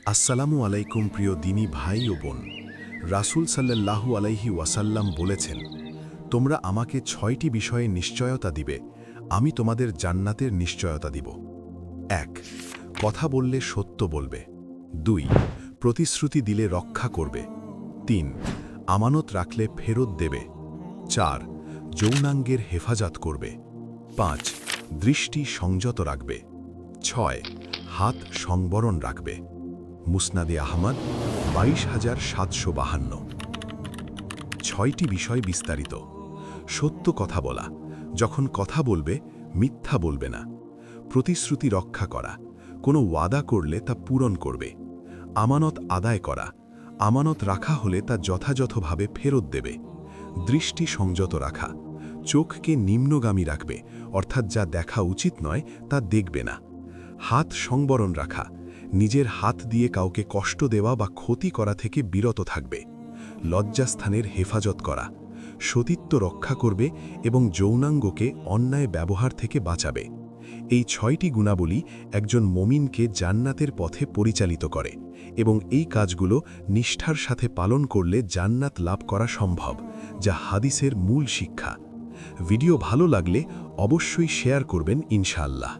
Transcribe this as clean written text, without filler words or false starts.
আসসালামু আলাইকুম প্রিয় দিনী ভাই ও বোন। রাসূল সাল্লাল্লাহু আলাইহি ওয়াসাল্লাম বলেছেন, তোমরা আমাকে ৬টি বিষয়ে নিশ্চয়তা দিবে, আমি তোমাদের জান্নাতের নিশ্চয়তা দিব। ১. কথা বললে সত্য বলবে। ২. প্রতিশ্রুতি দিলে রক্ষা করবে। ৩. আমানত রাখলে ফেরত দেবে। ৪. যৌনাঙ্গের হেফাজত করবে। ৫. দৃষ্টি সংযত রাখবে। ৬. হাত সংবরণ রাখবে। মুসনাদে আহমদ ২২,৭৫২। ৬টি বিষয় বিস্তারিত। সত্য কথা বলা, যখন কথা বলবে মিথ্যা বলবে না। প্রতিশ্রুতি রক্ষা করা, কোনো ওয়াদা করলে তা পূরণ করবে। আমানত আদায় করা, আমানত রাখা হলে তা যথাযথভাবে ফেরত দেবে। দৃষ্টি সংযত রাখা, চোখকে নিম্নগামী রাখবে, অর্থাৎ যা দেখা উচিত নয় তা দেখবে না। হাত সংবরণ রাখা, নিজের হাত দিয়ে কাউকে কষ্ট দেওয়া বা ক্ষতি করা থেকে বিরত থাকবে। লজ্জাস্থানের হেফাজত করা, সতীত্ব রক্ষা করবে এবং যৌনাঙ্গকে অন্যায় ব্যবহার থেকে বাঁচাবে। এই ৬টি গুণাবলী একজন মুমিনকে জান্নাতের পথে পরিচালিত করে এবং এই কাজগুলো নিষ্ঠার সাথে পালন করলে জান্নাত লাভ করা সম্ভব, যা হাদিসের মূল শিক্ষা। ভিডিও ভালো লাগলে অবশ্যই শেয়ার করবেন ইনশাআল্লাহ।